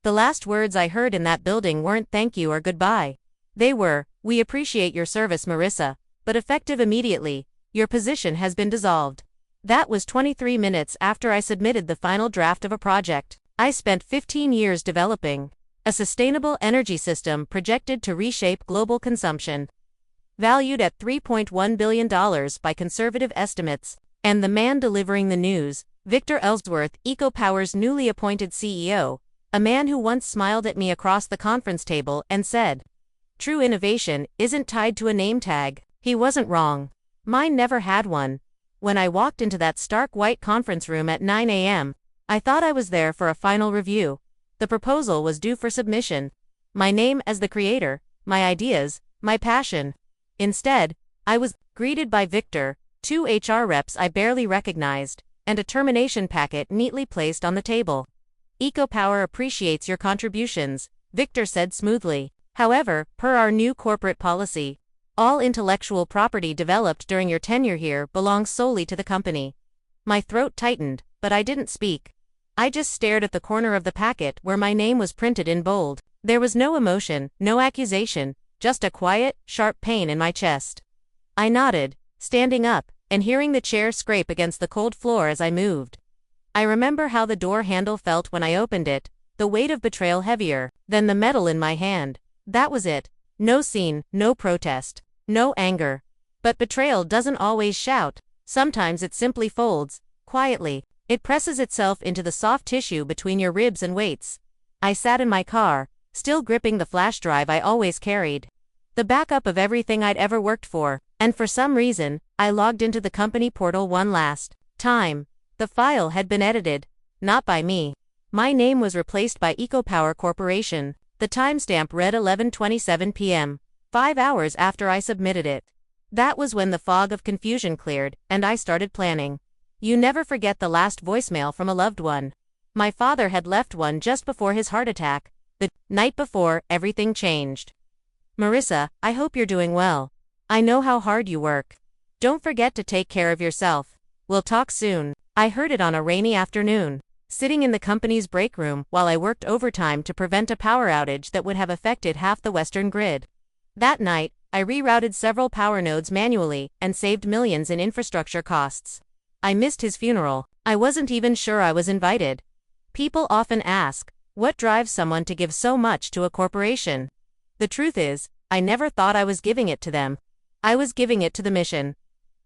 The last words I heard in that building weren't thank you or goodbye. They were, we appreciate your service, Marissa, but effective immediately, your position has been dissolved. That was 23 minutes after I submitted the final draft of a project I spent 15 years developing. A sustainable energy system projected to reshape global consumption. Valued at $3.1 billion by conservative estimates. And the man delivering the news, Victor Ellsworth, EcoPower's newly appointed CEO, a man who once smiled at me across the conference table and said, "True innovation isn't tied to a name tag." He wasn't wrong. Mine never had one. When I walked into that stark white conference room at 9 a.m., I thought I was there for a final review. The proposal was due for submission. My name as the creator, my ideas, my passion. Instead, I was greeted by Victor, 2 HR reps I barely recognized, and a termination packet neatly placed on the table. EcoPower appreciates your contributions, Victor said smoothly. However, per our new corporate policy, all intellectual property developed during your tenure here belongs solely to the company. My throat tightened, but I didn't speak. I just stared at the corner of the packet where my name was printed in bold. There was no emotion, no accusation, just a quiet, sharp pain in my chest. I nodded, standing up, and hearing the chair scrape against the cold floor as I moved. I remember how the door handle felt when I opened it, the weight of betrayal heavier than the metal in my hand. That was it. No scene, no protest, no anger. But betrayal doesn't always shout. Sometimes it simply folds, quietly. It presses itself into the soft tissue between your ribs and waits. I sat in my car, still gripping the flash drive I always carried. The backup of everything I'd ever worked for, and for some reason, I logged into the company portal one last time. The file had been edited, not by me. My name was replaced by EcoPower Corporation. The timestamp read 11:27 p.m., 5 hours after I submitted it. That was when the fog of confusion cleared, and I started planning. You never forget the last voicemail from a loved one. My father had left one just before his heart attack. The night before, everything changed. "Marissa, I hope you're doing well. I know how hard you work. Don't forget to take care of yourself. We'll talk soon." I heard it on a rainy afternoon, sitting in the company's break room while I worked overtime to prevent a power outage that would have affected half the Western grid. That night, I rerouted several power nodes manually and saved millions in infrastructure costs. I missed his funeral. I wasn't even sure I was invited. People often ask, what drives someone to give so much to a corporation? The truth is, I never thought I was giving it to them. I was giving it to the mission.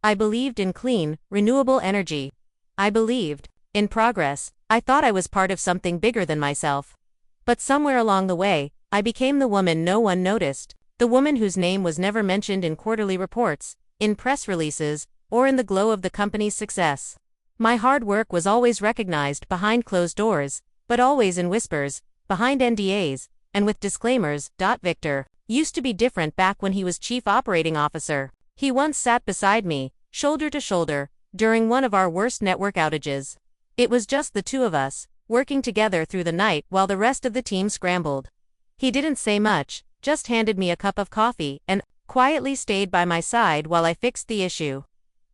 I believed in clean, renewable energy. I believed in progress. I thought I was part of something bigger than myself. But somewhere along the way, I became the woman no one noticed, the woman whose name was never mentioned in quarterly reports, in press releases, or in the glow of the company's success. My hard work was always recognized behind closed doors, but always in whispers, behind NDAs, and with disclaimers. Victor used to be different back when he was Chief Operating Officer. He once sat beside me, shoulder to shoulder, during one of our worst network outages. It was just the two of us, working together through the night while the rest of the team scrambled. He didn't say much, just handed me a cup of coffee and quietly stayed by my side while I fixed the issue.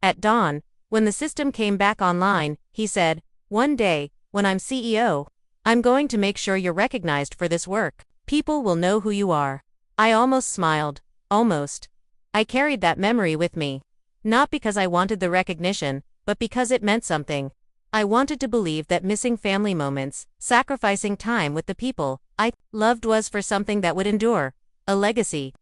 At dawn, when the system came back online, he said, "One day, when I'm CEO, I'm going to make sure you're recognized for this work. People will know who you are." I almost smiled. Almost. I carried that memory with me. Not because I wanted the recognition, but because it meant something. I wanted to believe that missing family moments, sacrificing time with the people I loved was for something that would endure, a legacy.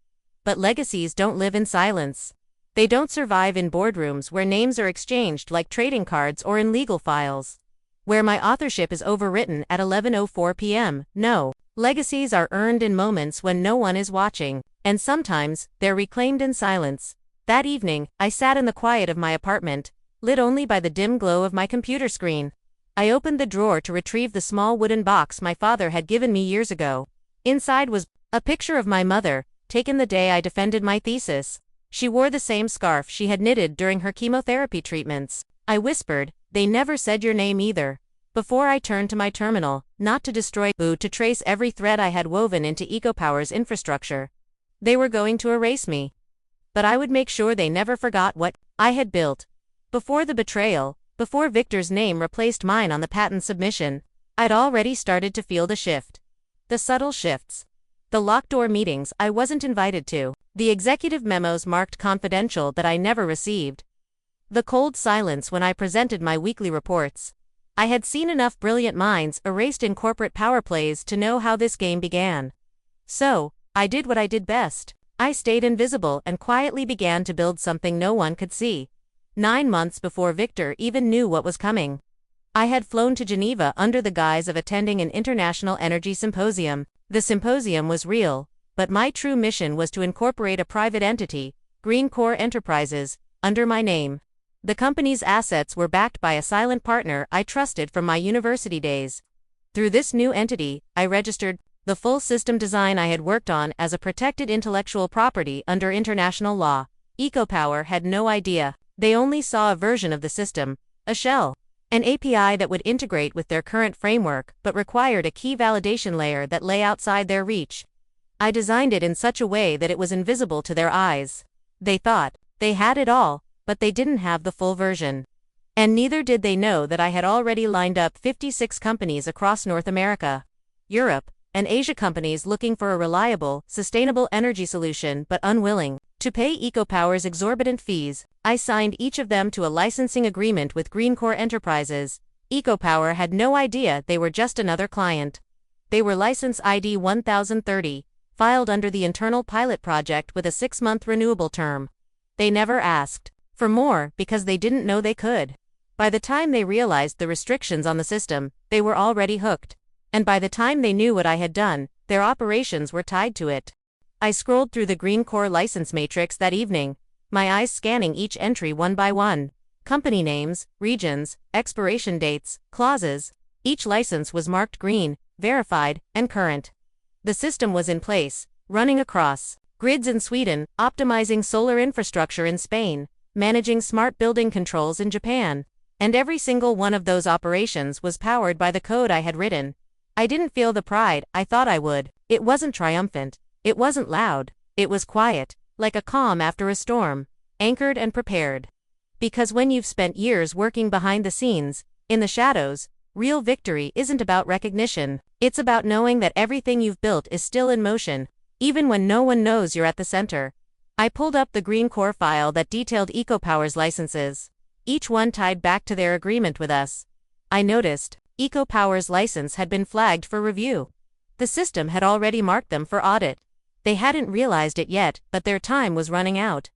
But legacies don't live in silence. They don't survive in boardrooms where names are exchanged like trading cards or in legal files, where my authorship is overwritten at 11:04 p.m. No, legacies are earned in moments when no one is watching, and sometimes they're reclaimed in silence. That evening, I sat in the quiet of my apartment, lit only by the dim glow of my computer screen. I opened the drawer to retrieve the small wooden box my father had given me years ago. Inside was a picture of my mother, taken the day I defended my thesis. She wore the same scarf she had knitted during her chemotherapy treatments. I whispered, "They never said your name either." Before I turned to my terminal, not to destroy, to trace every thread I had woven into EcoPower's infrastructure. They were going to erase me. But I would make sure they never forgot what I had built. Before the betrayal, before Victor's name replaced mine on the patent submission, I'd already started to feel the shift. The subtle shifts. The locked door meetings I wasn't invited to. The executive memos marked confidential that I never received. The cold silence when I presented my weekly reports. I had seen enough brilliant minds erased in corporate power plays to know how this game began. So, I did what I did best. I stayed invisible and quietly began to build something no one could see. 9 months before Victor even knew what was coming. I had flown to Geneva under the guise of attending an international energy symposium. The symposium was real, but my true mission was to incorporate a private entity, Green Core Enterprises, under my name. The company's assets were backed by a silent partner I trusted from my university days. Through this new entity, I registered the full system design I had worked on as a protected intellectual property under international law. EcoPower had no idea. They only saw a version of the system, a shell. An API that would integrate with their current framework but required a key validation layer that lay outside their reach. I designed it in such a way that it was invisible to their eyes. They thought they had it all, but they didn't have the full version. And neither did they know that I had already lined up 56 companies across North America, Europe, and Asia, companies looking for a reliable, sustainable energy solution but unwilling to pay EcoPower's exorbitant fees. I signed each of them to a licensing agreement with Green Core Enterprises. EcoPower had no idea they were just another client. They were license ID 1030, filed under the internal pilot project with a 6-month renewable term. They never asked for more because they didn't know they could. By the time they realized the restrictions on the system, they were already hooked. And by the time they knew what I had done, their operations were tied to it. I scrolled through the Green Core license matrix that evening, my eyes scanning each entry one by one. Company names, regions, expiration dates, clauses. Each license was marked green, verified, and current. The system was in place, running across grids in Sweden, optimizing solar infrastructure in Spain, managing smart building controls in Japan. And every single one of those operations was powered by the code I had written. I didn't feel the pride I thought I would. It wasn't triumphant. It wasn't loud. It was quiet, like a calm after a storm, anchored and prepared. Because when you've spent years working behind the scenes, in the shadows, real victory isn't about recognition. It's about knowing that everything you've built is still in motion, even when no one knows you're at the center. I pulled up the Green Core file that detailed EcoPower's licenses, each one tied back to their agreement with us. I noticed EcoPower's license had been flagged for review. The system had already marked them for audit. They hadn't realized it yet, but their time was running out.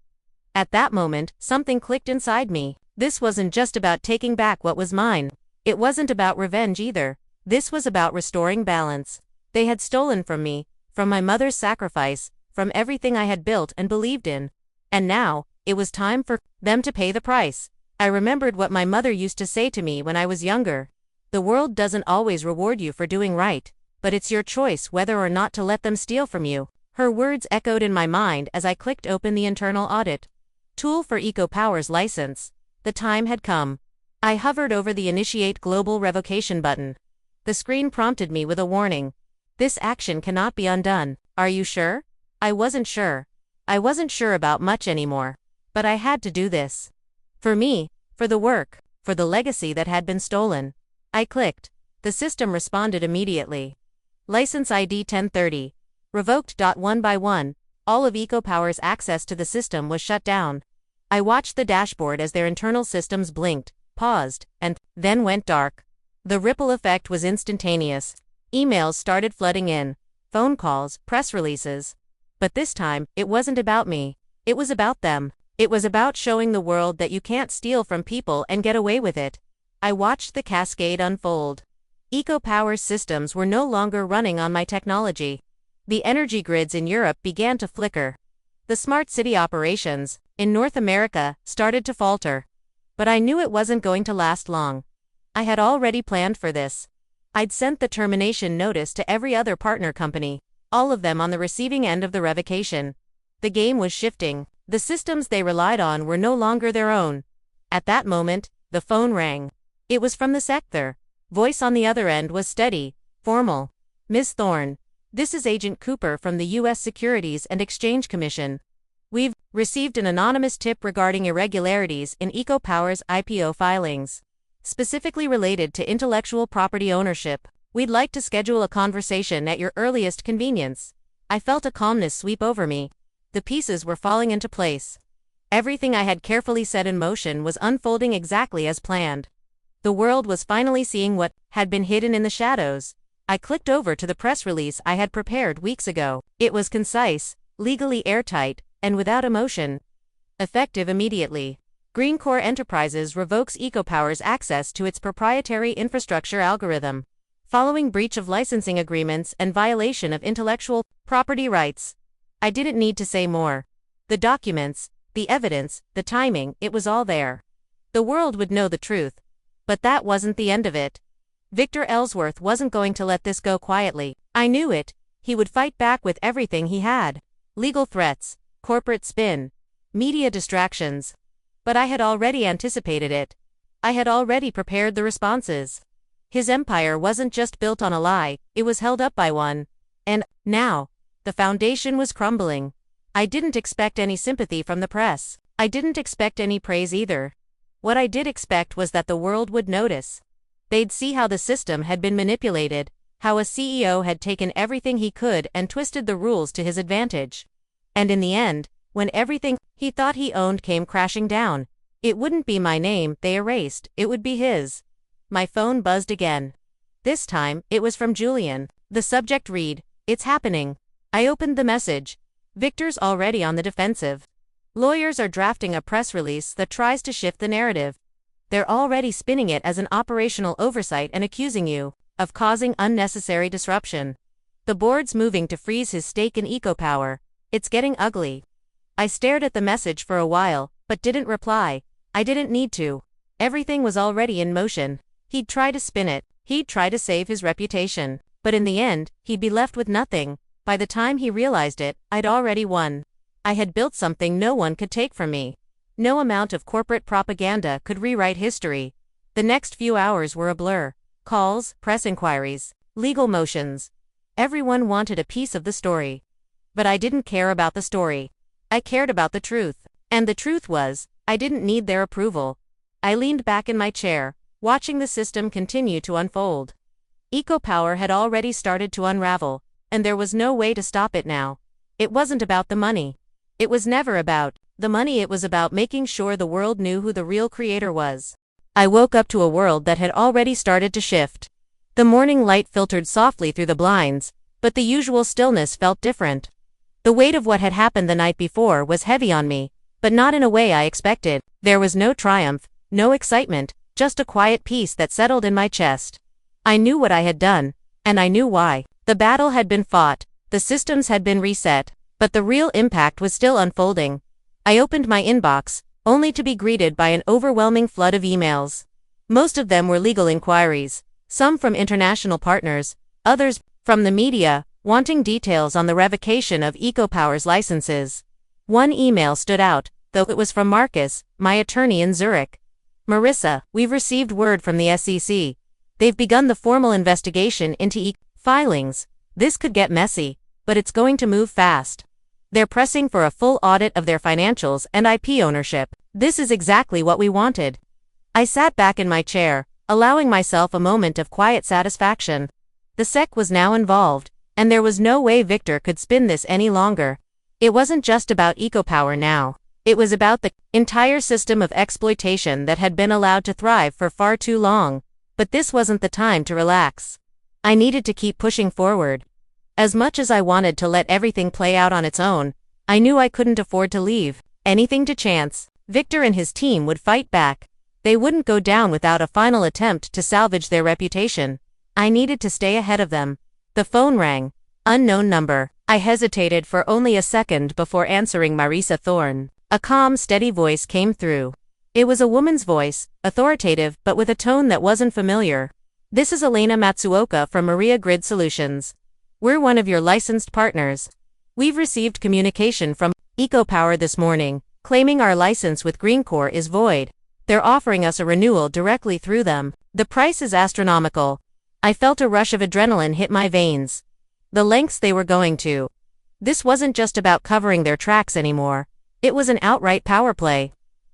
At that moment, something clicked inside me. This wasn't just about taking back what was mine. It wasn't about revenge either. This was about restoring balance. They had stolen from me, from my mother's sacrifice, from everything I had built and believed in. And now, it was time for them to pay the price. I remembered what my mother used to say to me when I was younger. The world doesn't always reward you for doing right, but it's your choice whether or not to let them steal from you. Her words echoed in my mind as I clicked open the internal audit tool for EcoPower's license. The time had come. I hovered over the Initiate Global Revocation button. The screen prompted me with a warning. This action cannot be undone. Are you sure? I wasn't sure. I wasn't sure about much anymore. But I had to do this. For me, for the work, for the legacy that had been stolen. I clicked. The system responded immediately. License ID 1030. Revoked. One by one, all of EcoPower's access to the system was shut down. I watched the dashboard as their internal systems blinked, paused, and then went dark. The ripple effect was instantaneous. Emails started flooding in, phone calls, press releases. But this time, it wasn't about me. It was about them. It was about showing the world that you can't steal from people and get away with it. I watched the cascade unfold. EcoPower's systems were no longer running on my technology. The energy grids in Europe began to flicker. The smart city operations, in North America, started to falter. But I knew it wasn't going to last long. I had already planned for this. I'd sent the termination notice to every other partner company, all of them on the receiving end of the revocation. The game was shifting. The systems they relied on were no longer their own. At that moment, the phone rang. It was from the sector. Voice on the other end was steady, formal. Ms. Thorne, this is Agent Cooper from the U.S. Securities and Exchange Commission. We've received an anonymous tip regarding irregularities in EcoPower's IPO filings, specifically related to intellectual property ownership. We'd like to schedule a conversation at your earliest convenience. I felt a calmness sweep over me. The pieces were falling into place. Everything I had carefully set in motion was unfolding exactly as planned. The world was finally seeing what had been hidden in the shadows. I clicked over to the press release I had prepared weeks ago. It was concise, legally airtight, and without emotion. Effective immediately. Greencore Enterprises revokes EcoPower's access to its proprietary infrastructure algorithm, following breach of licensing agreements and violation of intellectual property rights. I didn't need to say more. The documents, the evidence, the timing, it was all there. The world would know the truth. But that wasn't the end of it. Victor Ellsworth wasn't going to let this go quietly. I knew it. He would fight back with everything he had. Legal threats, corporate spin, media distractions. But I had already anticipated it. I had already prepared the responses. His empire wasn't just built on a lie, it was held up by one. And now, the foundation was crumbling. I didn't expect any sympathy from the press. I didn't expect any praise either. What I did expect was that the world would notice. They'd see how the system had been manipulated, how a CEO had taken everything he could and twisted the rules to his advantage. And in the end, when everything he thought he owned came crashing down, it wouldn't be my name they erased, it would be his. My phone buzzed again. This time, it was from Julian. The subject read, "It's happening." I opened the message. Victor's already on the defensive. Lawyers are drafting a press release that tries to shift the narrative. They're already spinning it as an operational oversight and accusing you of causing unnecessary disruption. The board's moving to freeze his stake in EcoPower. It's getting ugly. I stared at the message for a while, but didn't reply. I didn't need to. Everything was already in motion. He'd try to spin it. He'd try to save his reputation. But in the end, he'd be left with nothing. By the time he realized it, I'd already won. I had built something no one could take from me. No amount of corporate propaganda could rewrite history. The next few hours were a blur. Calls, press inquiries, legal motions. Everyone wanted a piece of the story. But I didn't care about the story. I cared about the truth. And the truth was, I didn't need their approval. I leaned back in my chair, watching the system continue to unfold. EcoPower had already started to unravel, and there was no way to stop it now. It wasn't about the money. It was never about the money, it was about making sure the world knew who the real creator was. I woke up to a world that had already started to shift. The morning light filtered softly through the blinds, but the usual stillness felt different. The weight of what had happened the night before was heavy on me, but not in a way I expected. There was no triumph, no excitement, just a quiet peace that settled in my chest. I knew what I had done, and I knew why. The battle had been fought, the systems had been reset, but the real impact was still unfolding. I opened my inbox, only to be greeted by an overwhelming flood of emails. Most of them were legal inquiries, some from international partners, others from the media, wanting details on the revocation of EcoPower's licenses. One email stood out, though it was from Marcus, my attorney in Zurich. "Marissa, we've received word from the SEC. They've begun the formal investigation into filings. This could get messy, but it's going to move fast. They're pressing for a full audit of their financials and IP ownership. This is exactly what we wanted." I sat back in my chair, allowing myself a moment of quiet satisfaction. The SEC was now involved, and there was no way Victor could spin this any longer. It wasn't just about EcoPower now. It was about the entire system of exploitation that had been allowed to thrive for far too long. But this wasn't the time to relax. I needed to keep pushing forward. As much as I wanted to let everything play out on its own, I knew I couldn't afford to leave anything to chance. Victor and his team would fight back. They wouldn't go down without a final attempt to salvage their reputation. I needed to stay ahead of them. The phone rang. Unknown number. I hesitated for only a second before answering. Marissa Thorne. A calm, steady voice came through. It was a woman's voice, authoritative but with a tone that wasn't familiar. "This is Elena Matsuoka from Maria Grid Solutions. We're one of your licensed partners. We've received communication from EcoPower this morning, claiming our license with Greencore is void. They're offering us a renewal directly through them. The price is astronomical." I felt a rush of adrenaline hit my veins. The lengths they were going to. This wasn't just about covering their tracks anymore. It was an outright power play.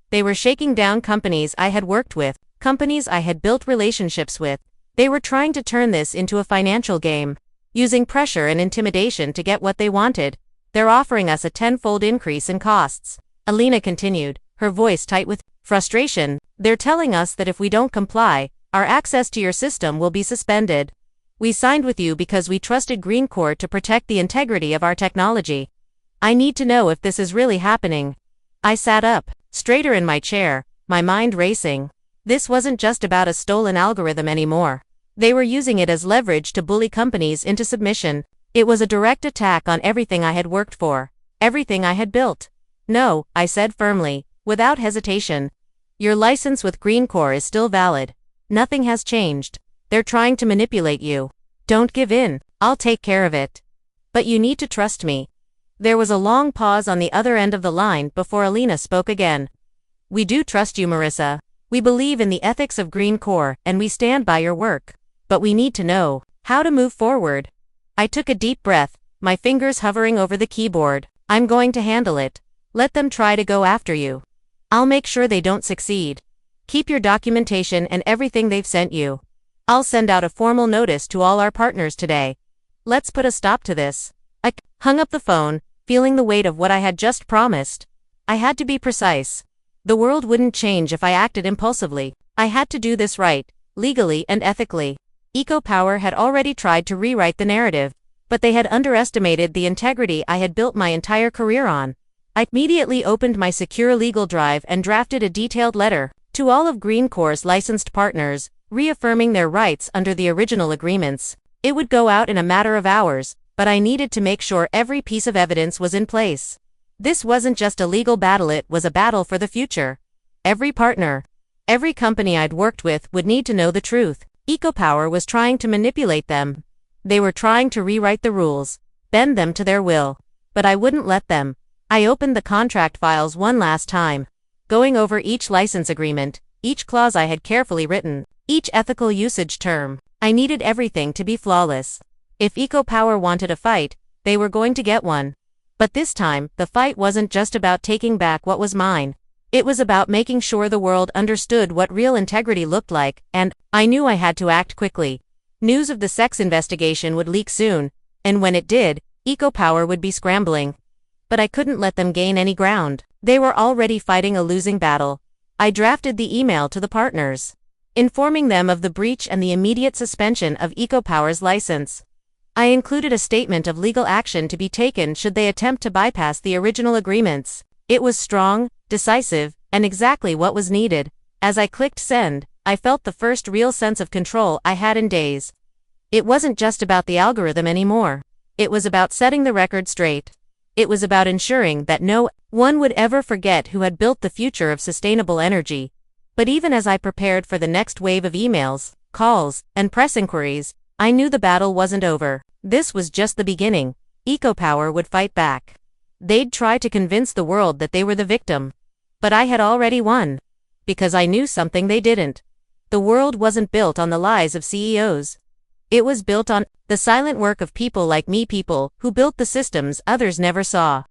They were shaking down companies I had worked with, companies I had built relationships with. They were trying to turn this into a financial game. Using pressure and intimidation to get what they wanted, they're offering us a tenfold increase in costs. Alina continued, her voice tight with frustration. They're telling us that if we don't comply, our access to your system will be suspended. We signed with you because we trusted Greencore to protect the integrity of our technology. I need to know if this is really happening. I sat up, straighter in my chair, my mind racing. This wasn't just about a stolen algorithm anymore. They were using it as leverage to bully companies into submission. It was a direct attack on everything I had worked for, everything I had built. No, I said firmly, without hesitation. Your license with Greencore is still valid. Nothing has changed. They're trying to manipulate you. Don't give in, I'll take care of it. But you need to trust me. There was a long pause on the other end of the line before Alina spoke again. We do trust you, Marissa. We believe in the ethics of Greencore and we stand by your work. But we need to know how to move forward. I took a deep breath, my fingers hovering over the keyboard. I'm going to handle it. Let them try to go after you. I'll make sure they don't succeed. Keep your documentation and everything they've sent you. I'll send out a formal notice to all our partners today. Let's put a stop to this. I hung up the phone, feeling the weight of what I had just promised. I had to be precise. The world wouldn't change if I acted impulsively. I had to do this right, legally and ethically. EcoPower had already tried to rewrite the narrative, but they had underestimated the integrity I had built my entire career on. I immediately opened my secure legal drive and drafted a detailed letter to all of Greencore's licensed partners, reaffirming their rights under the original agreements. It would go out in a matter of hours, but I needed to make sure every piece of evidence was in place. This wasn't just a legal battle, it was a battle for the future. Every partner, every company I'd worked with would need to know the truth. EcoPower was trying to manipulate them. They were trying to rewrite the rules, bend them to their will. But I wouldn't let them. I opened the contract files one last time, going over each license agreement, each clause I had carefully written, each ethical usage term. I needed everything to be flawless. If EcoPower wanted a fight, they were going to get one. But this time, the fight wasn't just about taking back what was mine. It was about making sure the world understood what real integrity looked like, and I knew I had to act quickly. News of the sex investigation would leak soon, and when it did, EcoPower would be scrambling. But I couldn't let them gain any ground. They were already fighting a losing battle. I drafted the email to the partners, informing them of the breach and the immediate suspension of EcoPower's license. I included a statement of legal action to be taken should they attempt to bypass the original agreements. It was strong, decisive, and exactly what was needed. As I clicked send, I felt the first real sense of control I had in days. It wasn't just about the algorithm anymore. It was about setting the record straight. It was about ensuring that no one would ever forget who had built the future of sustainable energy. But even as I prepared for the next wave of emails, calls, and press inquiries, I knew the battle wasn't over. This was just the beginning. EcoPower would fight back. They'd try to convince the world that they were the victim. But I had already won. Because I knew something they didn't. The world wasn't built on the lies of CEOs. It was built on the silent work of people like me, people who built the systems others never saw.